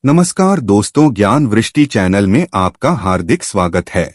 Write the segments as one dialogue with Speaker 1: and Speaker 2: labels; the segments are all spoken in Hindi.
Speaker 1: नमस्कार दोस्तों, ज्ञान वृष्टि चैनल में आपका हार्दिक स्वागत है।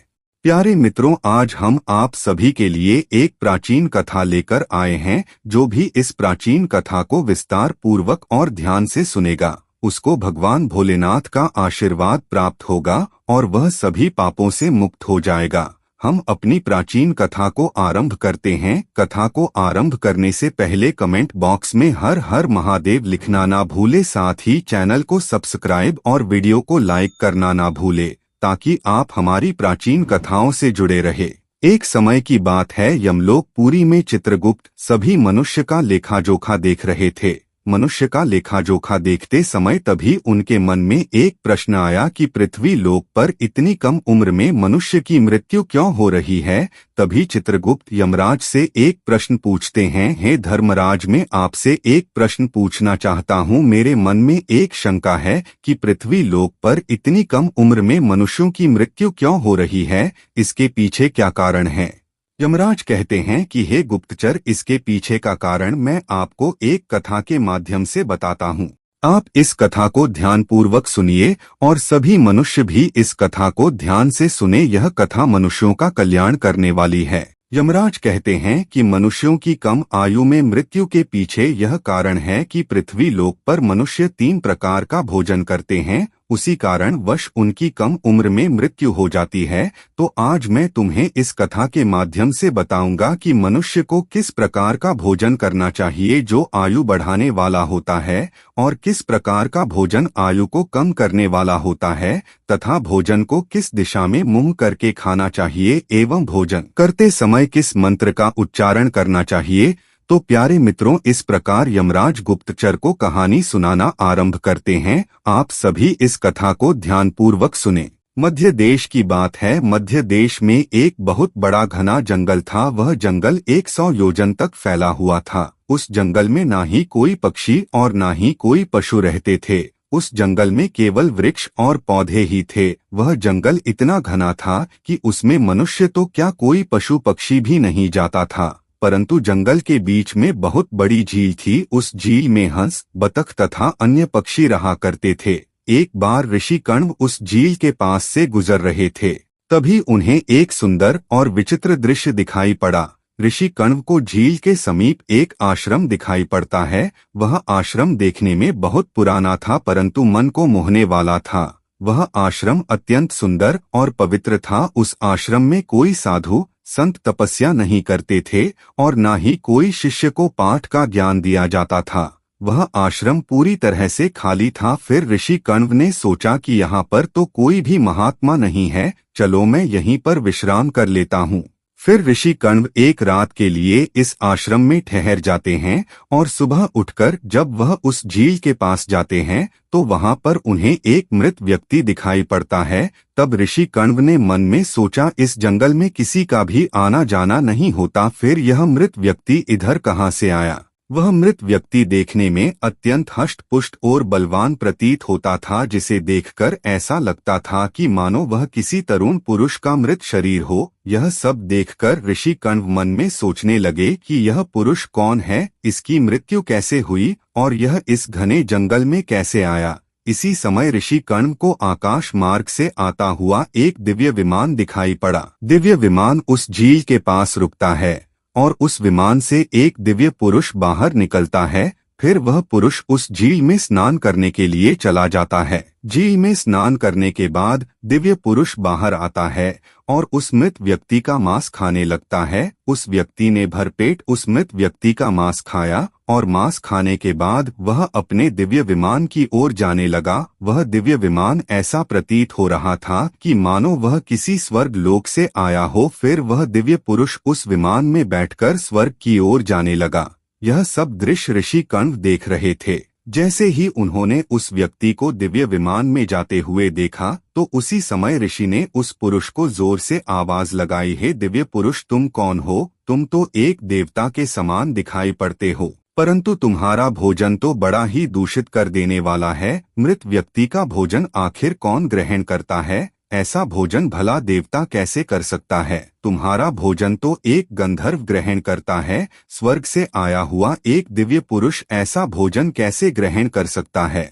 Speaker 1: प्यारे मित्रों, आज हम आप सभी के लिए एक प्राचीन कथा लेकर आए हैं। जो भी इस प्राचीन कथा को विस्तार पूर्वक और ध्यान से सुनेगा उसको भगवान भोलेनाथ का आशीर्वाद प्राप्त होगा और वह सभी पापों से मुक्त हो जाएगा। हम अपनी प्राचीन कथा को आरंभ करते हैं। कथा को आरंभ करने से पहले कमेंट बॉक्स में हर हर महादेव लिखना ना भूले, साथ ही चैनल को सब्सक्राइब और वीडियो को लाइक करना ना भूले ताकि आप हमारी प्राचीन कथाओं से जुड़े रहे। एक समय की बात है, यमलोक पुरी में चित्रगुप्त सभी मनुष्य का लेखा जोखा देख रहे थे। मनुष्य का लेखा जोखा देखते समय तभी उनके मन में एक प्रश्न आया कि पृथ्वी लोक पर इतनी कम उम्र में मनुष्य की मृत्यु क्यों हो रही है। तभी चित्रगुप्त यमराज से एक प्रश्न पूछते हैं, हे धर्मराज, मैं आपसे एक प्रश्न पूछना चाहता हूँ। मेरे मन में एक शंका है कि पृथ्वी लोक पर इतनी कम उम्र में मनुष्यों की मृत्यु क्यों हो रही है, इसके पीछे क्या कारण है। यमराज कहते हैं कि हे गुप्तचर, इसके पीछे का कारण मैं आपको एक कथा के माध्यम से बताता हूँ। आप इस कथा को ध्यानपूर्वक सुनिए और सभी मनुष्य भी इस कथा को ध्यान से सुने। यह कथा मनुष्यों का कल्याण करने वाली है। यमराज कहते हैं कि मनुष्यों की कम आयु में मृत्यु के पीछे यह कारण है कि पृथ्वी लोक पर मनुष्य 3 प्रकार का भोजन करते हैं, उसी कारण वश उनकी कम उम्र में मृत्यु हो जाती है। तो आज मैं तुम्हें इस कथा के माध्यम से बताऊंगा कि मनुष्य को किस प्रकार का भोजन करना चाहिए जो आयु बढ़ाने वाला होता है, और किस प्रकार का भोजन आयु को कम करने वाला होता है, तथा भोजन को किस दिशा में मुंह करके खाना चाहिए एवं भोजन करते समय किस मंत्र का उच्चारण करना चाहिए। तो प्यारे मित्रों, इस प्रकार यमराज गुप्तचर को कहानी सुनाना आरंभ करते हैं। आप सभी इस कथा को ध्यानपूर्वक सुने। मध्य देश की बात है। मध्य देश में एक बहुत बड़ा घना जंगल था। वह जंगल 100 योजन तक फैला हुआ था। उस जंगल में ना ही कोई पक्षी और ना ही कोई पशु रहते थे। उस जंगल में केवल वृक्ष और पौधे ही थे। वह जंगल इतना घना था कि उसमें मनुष्य तो क्या, कोई पशु पक्षी भी नहीं जाता था। परंतु जंगल के बीच में बहुत बड़ी झील थी। उस झील में हंस, बतख तथा अन्य पक्षी रहा करते थे। एक बार ऋषि कण्व उस झील के पास से गुजर रहे थे। तभी उन्हें एक सुंदर और विचित्र दृश्य दिखाई पड़ा। ऋषि कण्व को झील के समीप एक आश्रम दिखाई पड़ता है। वह आश्रम देखने में बहुत पुराना था परंतु मन को मोहने वाला था। वह आश्रम अत्यंत सुंदर और पवित्र था। उस आश्रम में कोई साधु संत तपस्या नहीं करते थे और न ही कोई शिष्य को पाठ का ज्ञान दिया जाता था। वह आश्रम पूरी तरह से खाली था। फिर ऋषि कण्व ने सोचा कि यहाँ पर तो कोई भी महात्मा नहीं है, चलो मैं यहीं पर विश्राम कर लेता हूँ। फिर ऋषि कण्व एक रात के लिए इस आश्रम में ठहर जाते हैं और सुबह उठकर जब वह उस झील के पास जाते हैं तो वहां पर उन्हें एक मृत व्यक्ति दिखाई पड़ता है। तब ऋषि कण्व ने मन में सोचा, इस जंगल में किसी का भी आना जाना नहीं होता, फिर यह मृत व्यक्ति इधर कहाँ से आया। वह मृत व्यक्ति देखने में अत्यंत हष्ट-पुष्ट और बलवान प्रतीत होता था, जिसे देखकर ऐसा लगता था कि मानो वह किसी तरुण पुरुष का मृत शरीर हो। यह सब देखकर ऋषि कण्व मन में सोचने लगे कि यह पुरुष कौन है, इसकी मृत्यु कैसे हुई और यह इस घने जंगल में कैसे आया। इसी समय ऋषि कण्व को आकाश मार्ग से आता हुआ एक दिव्य विमान दिखाई पड़ा। दिव्य विमान उस झील के पास रुकता है और उस विमान से एक दिव्य पुरुष बाहर निकलता है। फिर वह पुरुष उस झील में स्नान करने के लिए चला जाता है। झील में स्नान करने के बाद दिव्य पुरुष बाहर आता है और उस मृत व्यक्ति का मांस खाने लगता है। उस व्यक्ति ने भरपेट उस मृत व्यक्ति का मांस खाया और मांस खाने के बाद वह अपने दिव्य विमान की ओर जाने लगा। वह दिव्य विमान ऐसा प्रतीत हो रहा था कि मानो वह किसी स्वर्ग लोक से आया हो। फिर वह दिव्य पुरुष उस विमान में बैठकर स्वर्ग की ओर जाने लगा। यह सब दृश्य ऋषि कण्व देख रहे थे। जैसे ही उन्होंने उस व्यक्ति को दिव्य विमान में जाते हुए देखा तो उसी समय ऋषि ने उस पुरुष को जोर से आवाज लगाई, हे दिव्य पुरुष, तुम कौन हो। तुम तो एक देवता के समान दिखाई पड़ते हो, परंतु तुम्हारा भोजन तो बड़ा ही दूषित कर देने वाला है। मृत व्यक्ति का भोजन आखिर कौन ग्रहण करता है। ऐसा भोजन भला देवता कैसे कर सकता है। तुम्हारा भोजन तो एक गंधर्व ग्रहण करता है। स्वर्ग से आया हुआ एक दिव्य पुरुष ऐसा भोजन कैसे ग्रहण कर सकता है।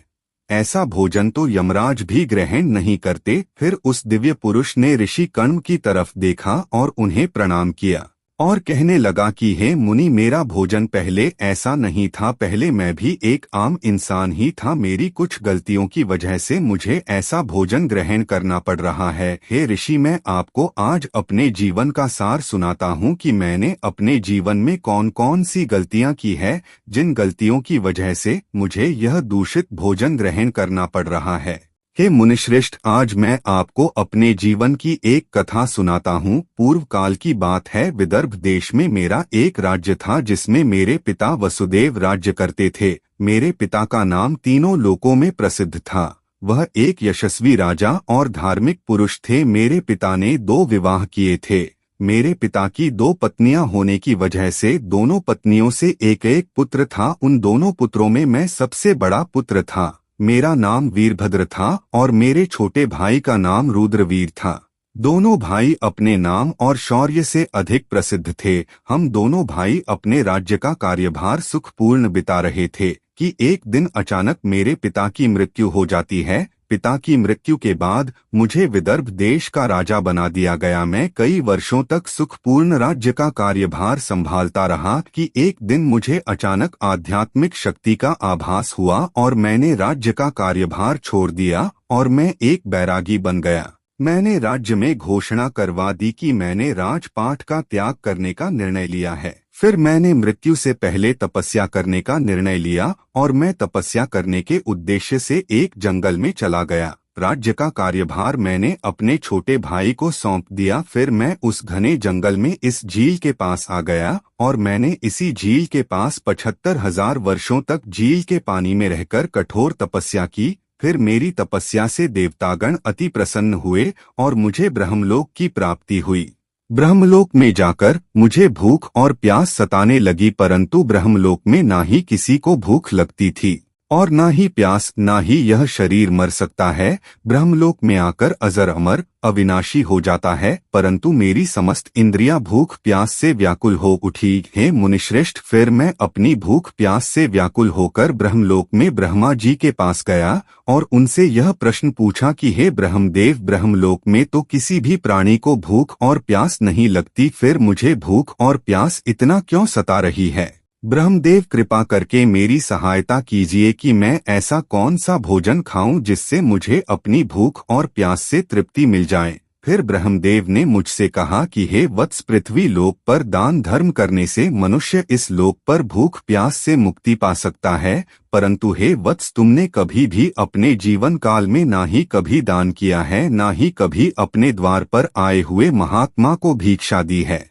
Speaker 1: ऐसा भोजन तो यमराज भी ग्रहण नहीं करते। फिर उस दिव्य पुरुष ने ऋषि कण्व की तरफ देखा और उन्हें प्रणाम किया और कहने लगा कि हे मुनि, मेरा भोजन पहले ऐसा नहीं था। पहले मैं भी एक आम इंसान ही था। मेरी कुछ गलतियों की वजह से मुझे ऐसा भोजन ग्रहण करना पड़ रहा है। हे ऋषि, मैं आपको आज अपने जीवन का सार सुनाता हूँ कि मैंने अपने जीवन में कौन कौन सी गलतियाँ की है, जिन गलतियों की वजह से मुझे यह दूषित भोजन ग्रहण करना पड़ रहा है। हे मुनिश्रेष्ठ, आज मैं आपको अपने जीवन की एक कथा सुनाता हूँ। पूर्व काल की बात है। विदर्भ देश में मेरा एक राज्य था जिसमें मेरे पिता वसुदेव राज्य करते थे। मेरे पिता का नाम तीनों लोकों में प्रसिद्ध था। वह एक यशस्वी राजा और धार्मिक पुरुष थे। मेरे पिता ने 2 विवाह किए थे। मेरे पिता की 2 पत्नियां होने की वजह से दोनों पत्नियों से एक एक पुत्र था। उन दोनों पुत्रों में मैं सबसे बड़ा पुत्र था। मेरा नाम वीरभद्र था और मेरे छोटे भाई का नाम रुद्रवीर था। दोनों भाई अपने नाम और शौर्य से अधिक प्रसिद्ध थे। हम दोनों भाई अपने राज्य का कार्यभार सुखपूर्ण बिता रहे थे कि एक दिन अचानक मेरे पिता की मृत्यु हो जाती है। पिता की मृत्यु के बाद मुझे विदर्भ देश का राजा बना दिया गया। मैं कई वर्षों तक सुखपूर्ण राज्य का कार्यभार संभालता रहा कि एक दिन मुझे अचानक आध्यात्मिक शक्ति का आभास हुआ और मैंने राज्य का कार्यभार छोड़ दिया और मैं एक बैरागी बन गया। मैंने राज्य में घोषणा करवा दी कि मैंने राजपाट का त्याग करने का निर्णय लिया है। फिर मैंने मृत्यु से पहले तपस्या करने का निर्णय लिया और मैं तपस्या करने के उद्देश्य से एक जंगल में चला गया। राज्य का कार्यभार मैंने अपने छोटे भाई को सौंप दिया। फिर मैं उस घने जंगल में इस झील के पास आ गया और मैंने इसी झील के पास 75,000 वर्षों तक झील के पानी में रहकर कठोर तपस्या की। फिर मेरी तपस्या से देवतागण अति प्रसन्न हुए और मुझे ब्रह्मलोक की प्राप्ति हुई। ब्रह्मलोक में जाकर मुझे भूख और प्यास सताने लगी, परंतु ब्रह्मलोक में ना ही किसी को भूख लगती थी और ना ही प्यास, ना ही यह शरीर मर सकता है। ब्रह्मलोक में आकर अजर अमर अविनाशी हो जाता है, परंतु मेरी समस्त इंद्रियां भूख प्यास से व्याकुल हो उठी। हे मुनिश्रेष्ठ, फिर मैं अपनी भूख प्यास से व्याकुल होकर ब्रह्मलोक में ब्रह्मा जी के पास गया और उनसे यह प्रश्न पूछा कि हे ब्रह्मदेव, ब्रह्मलोक में तो किसी भी प्राणी को भूख और प्यास नहीं लगती, फिर मुझे भूख और प्यास इतना क्यों सता रही है? ब्रह्मदेव, कृपा करके मेरी सहायता कीजिए कि मैं ऐसा कौन सा भोजन खाऊं जिससे मुझे अपनी भूख और प्यास से तृप्ति मिल जाए। फिर ब्रह्मदेव ने मुझसे कहा कि हे वत्स, पृथ्वी लोक पर दान धर्म करने से मनुष्य इस लोक पर भूख प्यास से मुक्ति पा सकता है, परंतु हे वत्स, तुमने कभी भी अपने जीवन काल में ना ही कभी दान किया है, ना ही कभी अपने द्वार पर आए हुए महात्मा को भिक्षा दी है।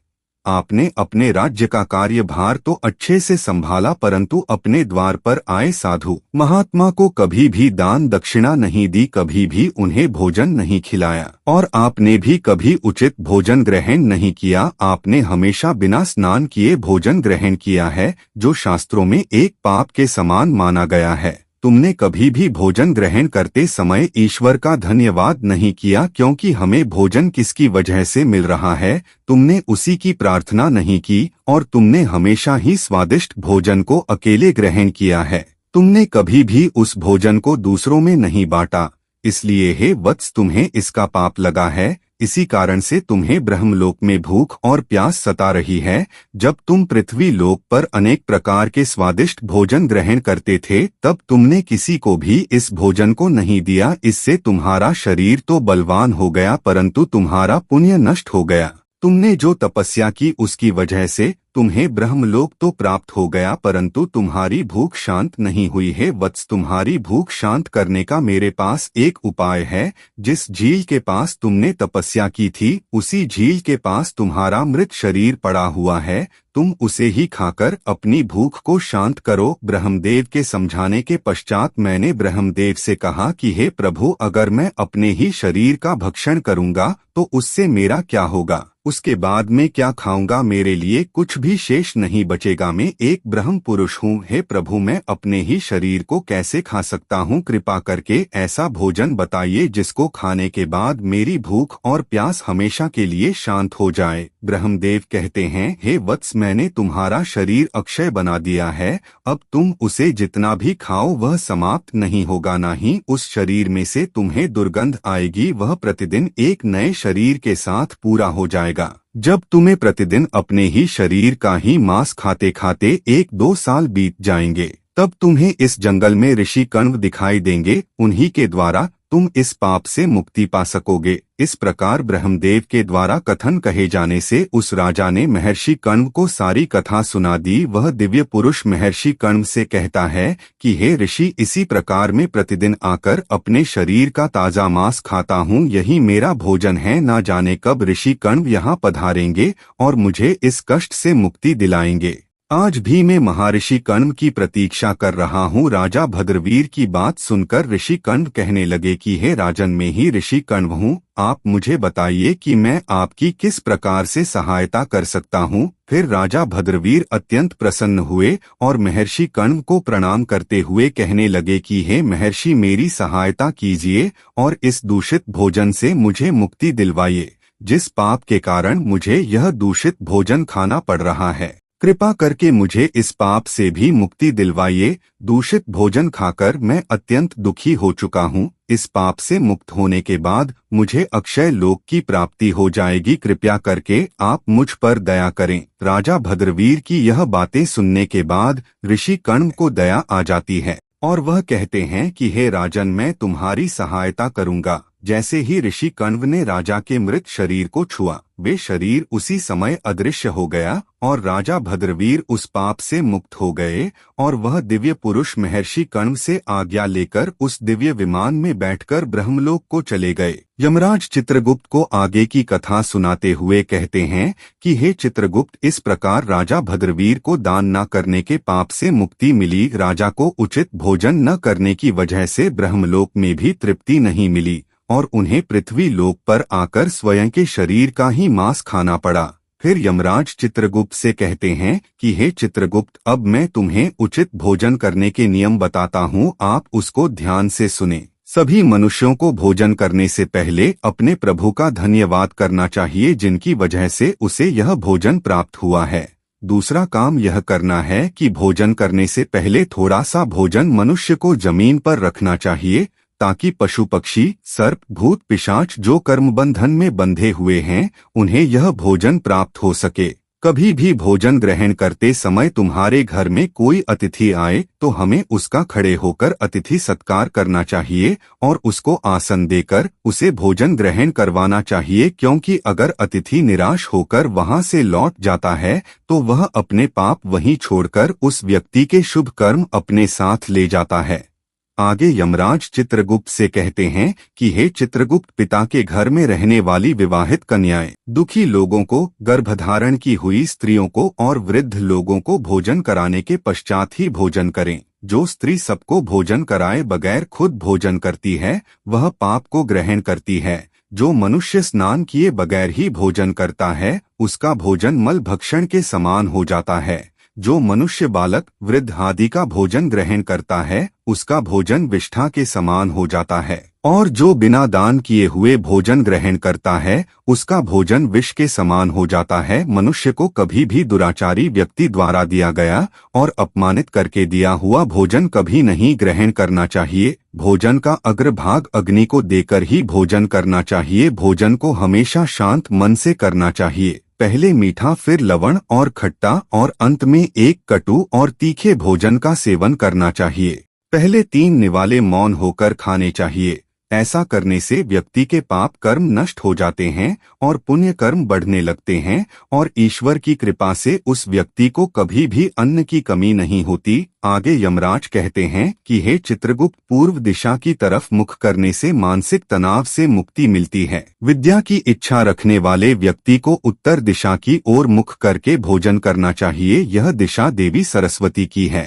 Speaker 1: आपने अपने राज्य का कार्यभार तो अच्छे से संभाला, परंतु अपने द्वार पर आए साधु महात्मा को कभी भी दान दक्षिणा नहीं दी, कभी भी उन्हें भोजन नहीं खिलाया और आपने भी कभी उचित भोजन ग्रहण नहीं किया। आपने हमेशा बिना स्नान किए भोजन ग्रहण किया है, जो शास्त्रों में एक पाप के समान माना गया है। तुमने कभी भी भोजन ग्रहण करते समय ईश्वर का धन्यवाद नहीं किया, क्योंकि हमें भोजन किसकी वजह से मिल रहा है, तुमने उसी की प्रार्थना नहीं की और तुमने हमेशा ही स्वादिष्ट भोजन को अकेले ग्रहण किया है। तुमने कभी भी उस भोजन को दूसरों में नहीं बांटा, इसलिए हे वत्स, तुम्हें इसका पाप लगा है। इसी कारण से तुम्हें ब्रह्मलोक में भूख और प्यास सता रही है। जब तुम पृथ्वी लोक पर अनेक प्रकार के स्वादिष्ट भोजन ग्रहण करते थे, तब तुमने किसी को भी इस भोजन को नहीं दिया। इससे तुम्हारा शरीर तो बलवान हो गया, परंतु तुम्हारा पुण्य नष्ट हो गया। तुमने जो तपस्या की उसकी वजह से तुम्हें ब्रह्मलोक तो प्राप्त हो गया, परंतु तुम्हारी भूख शांत नहीं हुई है। वत्स, तुम्हारी भूख शांत करने का मेरे पास एक उपाय है। जिस झील के पास तुमने तपस्या की थी, उसी झील के पास तुम्हारा मृत शरीर पड़ा हुआ है। तुम उसे ही खाकर अपनी भूख को शांत करो। ब्रह्मदेव के समझाने के पश्चात मैंने ब्रह्मदेव से कहा कि हे प्रभु, अगर मैं अपने ही शरीर का भक्षण करूंगा तो उससे मेरा क्या होगा? उसके बाद मैं क्या खाऊंगा, मेरे लिए कुछ भी शेष नहीं बचेगा। मैं एक ब्रह्म पुरुष हूँ, हे प्रभु, मैं अपने ही शरीर को कैसे खा सकता हूँ? कृपा करके ऐसा भोजन बताइए जिसको खाने के बाद मेरी भूख और प्यास हमेशा के लिए शांत हो जाए। ब्रह्मदेव कहते हैं, हे वत्स, मैंने तुम्हारा शरीर अक्षय बना दिया है, अब तुम उसे जितना भी खाओ वह समाप्त नहीं होगा, ना ही उस शरीर में से तुम्हें दुर्गंध आएगी, वह प्रतिदिन एक नए शरीर के साथ पूरा हो जाएगा। जब तुम्हें प्रतिदिन अपने ही शरीर का ही मांस खाते खाते 1-2 साल बीत जाएंगे, तब तुम्हें इस जंगल में ऋषि कण्व दिखाई देंगे, उन्हीं के द्वारा तुम इस पाप से मुक्ति पा सकोगे। इस प्रकार ब्रह्मदेव के द्वारा कथन कहे जाने से उस राजा ने महर्षि कण्व को सारी कथा सुना दी। वह दिव्य पुरुष महर्षि कण्व से कहता है कि हे ऋषि, इसी प्रकार मैं प्रतिदिन आकर अपने शरीर का ताजा मांस खाता हूँ, यही मेरा भोजन है। ना जाने कब ऋषि कण्व यहाँ पधारेंगे और मुझे इस कष्ट से मुक्ति दिलाएंगे। आज भी मैं महर्षि कण्व की प्रतीक्षा कर रहा हूँ। राजा भद्रवीर की बात सुनकर ऋषि कण्व कहने लगे कि हे राजन, मैं ही ऋषि कण्व हूँ, आप मुझे बताइए कि मैं आपकी किस प्रकार से सहायता कर सकता हूँ। फिर राजा भद्रवीर अत्यंत प्रसन्न हुए और महर्षि कण्व को प्रणाम करते हुए कहने लगे कि हे महर्षि, मेरी सहायता कीजिए और इस दूषित भोजन से मुझे मुक्ति दिलवाइए, जिस पाप के कारण मुझे यह दूषित भोजन खाना पड़ रहा है। कृपा करके मुझे इस पाप से भी मुक्ति दिलवाइए। दूषित भोजन खाकर मैं अत्यंत दुखी हो चुका हूँ। इस पाप से मुक्त होने के बाद मुझे अक्षय लोक की प्राप्ति हो जाएगी। कृपया करके आप मुझ पर दया करें। राजा भद्रवीर की यह बातें सुनने के बाद ऋषि कण्व को दया आ जाती है और वह कहते हैं कि हे राजन, मैं तुम्हारी सहायता करूंगा। जैसे ही ऋषि कण्व ने राजा के मृत शरीर को छुआ, वे शरीर उसी समय अदृश्य हो गया और राजा भद्रवीर उस पाप से मुक्त हो गए और वह दिव्य पुरुष महर्षि कण्व से आज्ञा लेकर उस दिव्य विमान में बैठकर ब्रह्मलोक को चले गए। यमराज चित्रगुप्त को आगे की कथा सुनाते हुए कहते हैं कि हे चित्रगुप्त, इस प्रकार राजा भद्रवीर को दान न करने के पाप से मुक्ति मिली। राजा को उचित भोजन न करने की वजह से ब्रह्मलोक में भी तृप्ति नहीं मिली और उन्हें पृथ्वी लोक पर आकर स्वयं के शरीर का ही मांस खाना पड़ा। फिर यमराज चित्रगुप्त से कहते हैं कि हे चित्रगुप्त, अब मैं तुम्हें उचित भोजन करने के नियम बताता हूँ, आप उसको ध्यान से सुने। सभी मनुष्यों को भोजन करने से पहले अपने प्रभु का धन्यवाद करना चाहिए, जिनकी वजह से उसे यह भोजन प्राप्त हुआ है। दूसरा काम यह करना है कि भोजन करने से पहले थोड़ा सा भोजन मनुष्य को जमीन पर रखना चाहिए, ताकि पशु पक्षी, सर्प, भूत पिशाच जो कर्म बंधन में बंधे हुए हैं, उन्हें यह भोजन प्राप्त हो सके। कभी भी भोजन ग्रहण करते समय तुम्हारे घर में कोई अतिथि आए तो हमें उसका खड़े होकर अतिथि सत्कार करना चाहिए और उसको आसन देकर उसे भोजन ग्रहण करवाना चाहिए, क्योंकि अगर अतिथि निराश होकर वहां से लौट जाता है तो वह अपने पाप वहीं छोड़कर उस व्यक्ति के शुभ कर्म अपने साथ ले जाता है। आगे यमराज चित्रगुप्त से कहते हैं कि हे चित्रगुप्त, पिता के घर में रहने वाली विवाहित कन्याएं, दुखी लोगों को, गर्भधारण की हुई स्त्रियों को और वृद्ध लोगों को भोजन कराने के पश्चात ही भोजन करें। जो स्त्री सबको भोजन कराए बगैर खुद भोजन करती है वह पाप को ग्रहण करती है। जो मनुष्य स्नान किए बगैर ही भोजन करता है उसका भोजन मल भक्षण के समान हो जाता है। जो मनुष्य बालक, वृद्ध आदि का भोजन ग्रहण करता है उसका भोजन विष्ठा के समान हो जाता है और जो बिना दान किए हुए भोजन ग्रहण करता है उसका भोजन विष के समान हो जाता है। मनुष्य को कभी भी दुराचारी व्यक्ति द्वारा दिया गया और अपमानित करके दिया हुआ भोजन कभी नहीं ग्रहण करना चाहिए। भोजन का अग्रभाग अग्नि को देकर ही भोजन करना चाहिए। भोजन को हमेशा शांत मन से करना चाहिए। पहले मीठा, फिर लवण और खट्टा और अंत में एक कटु और तीखे भोजन का सेवन करना चाहिए। पहले 3 निवाले मौन होकर खाने चाहिए। ऐसा करने से व्यक्ति के पाप कर्म नष्ट हो जाते हैं और पुण्य कर्म बढ़ने लगते हैं और ईश्वर की कृपा से उस व्यक्ति को कभी भी अन्न की कमी नहीं होती। आगे यमराज कहते हैं कि हे चित्रगुप्त, पूर्व दिशा की तरफ मुख करने से मानसिक तनाव से मुक्ति मिलती है। विद्या की इच्छा रखने वाले व्यक्ति को उत्तर दिशा की ओर मुख करके भोजन करना चाहिए। यह दिशा देवी सरस्वती की है।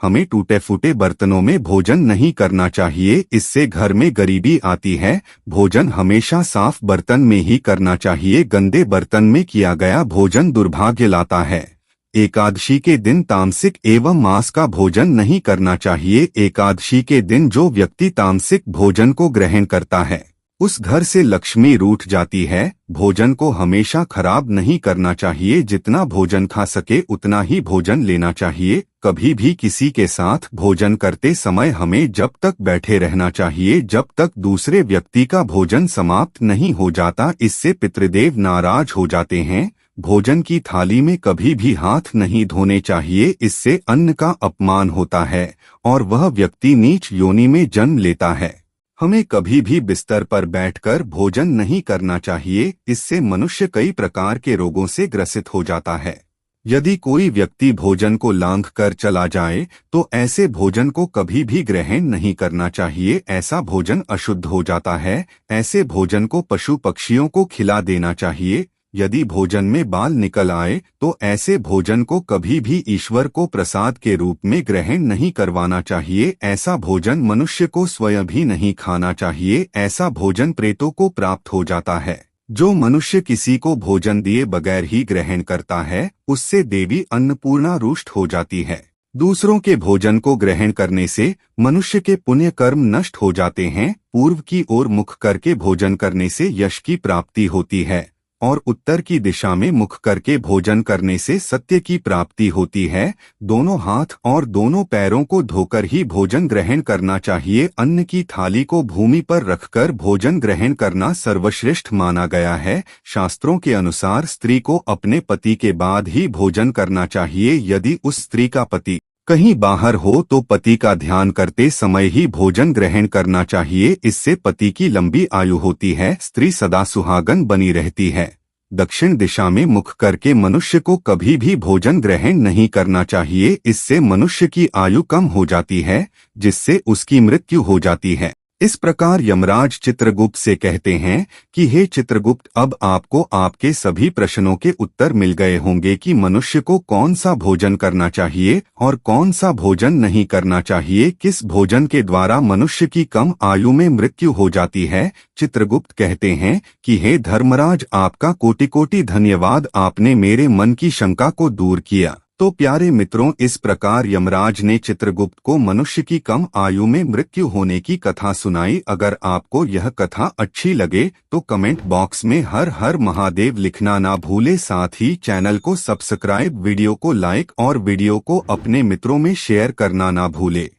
Speaker 1: हमें टूटे फूटे बर्तनों में भोजन नहीं करना चाहिए, इससे घर में गरीबी आती है। भोजन हमेशा साफ बर्तन में ही करना चाहिए, गंदे बर्तन में किया गया भोजन दुर्भाग्य लाता है। एकादशी के दिन तामसिक एवं मांस का भोजन नहीं करना चाहिए। एकादशी के दिन जो व्यक्ति तामसिक भोजन को ग्रहण करता है उस घर से लक्ष्मी रूठ जाती है। भोजन को हमेशा खराब नहीं करना चाहिए, जितना भोजन खा सके उतना ही भोजन लेना चाहिए। कभी भी किसी के साथ भोजन करते समय हमें जब तक बैठे रहना चाहिए जब तक दूसरे व्यक्ति का भोजन समाप्त नहीं हो जाता, इससे पितृदेव नाराज हो जाते हैं। भोजन की थाली में कभी भी हाथ नहीं धोने चाहिए, इससे अन्न का अपमान होता है और वह व्यक्ति नीच योनि में जन्म लेता है। हमें कभी भी बिस्तर पर बैठकर भोजन नहीं करना चाहिए, इससे मनुष्य कई प्रकार के रोगों से ग्रसित हो जाता है। यदि कोई व्यक्ति भोजन को लांघ कर चला जाए तो ऐसे भोजन को कभी भी ग्रहण नहीं करना चाहिए, ऐसा भोजन अशुद्ध हो जाता है। ऐसे भोजन को पशु पक्षियों को खिला देना चाहिए। यदि भोजन में बाल निकल आए तो ऐसे भोजन को कभी भी ईश्वर को प्रसाद के रूप में ग्रहण नहीं करवाना चाहिए। ऐसा भोजन मनुष्य को स्वयं भी नहीं खाना चाहिए, ऐसा भोजन प्रेतों को प्राप्त हो जाता है। जो मनुष्य किसी को भोजन दिए बगैर ही ग्रहण करता है उससे देवी अन्नपूर्णा रुष्ट हो जाती है। दूसरों के भोजन को ग्रहण करने से मनुष्य के पुण्य कर्म नष्ट हो जाते हैं। पूर्व की ओर मुख करके भोजन करने से यश की प्राप्ति होती है और उत्तर की दिशा में मुख करके भोजन करने से सत्य की प्राप्ति होती है। दोनों हाथ और दोनों पैरों को धोकर ही भोजन ग्रहण करना चाहिए। अन्न की थाली को भूमि पर रखकर भोजन ग्रहण करना सर्वश्रेष्ठ माना गया है। शास्त्रों के अनुसार स्त्री को अपने पति के बाद ही भोजन करना चाहिए। यदि उस स्त्री का पति कहीं बाहर हो तो पति का ध्यान करते समय ही भोजन ग्रहण करना चाहिए, इससे पति की लंबी आयु होती है, स्त्री सदा सुहागन बनी रहती है। दक्षिण दिशा में मुख करके मनुष्य को कभी भी भोजन ग्रहण नहीं करना चाहिए, इससे मनुष्य की आयु कम हो जाती है जिससे उसकी मृत्यु हो जाती है। इस प्रकार यमराज चित्रगुप्त से कहते हैं कि हे चित्रगुप्त, अब आपको आपके सभी प्रश्नों के उत्तर मिल गए होंगे कि मनुष्य को कौन सा भोजन करना चाहिए और कौन सा भोजन नहीं करना चाहिए, किस भोजन के द्वारा मनुष्य की कम आयु में मृत्यु हो जाती है। चित्रगुप्त कहते हैं कि हे धर्मराज, आपका कोटि कोटि धन्यवाद, आपने मेरे मन की शंका को दूर किया। तो प्यारे मित्रों, इस प्रकार यमराज ने चित्रगुप्त को मनुष्य की कम आयु में मृत्यु होने की कथा सुनाई। अगर आपको यह कथा अच्छी लगे तो कमेंट बॉक्स में हर हर महादेव लिखना ना भूले। साथ ही चैनल को सब्सक्राइब, वीडियो को लाइक और वीडियो को अपने मित्रों में शेयर करना ना भूले।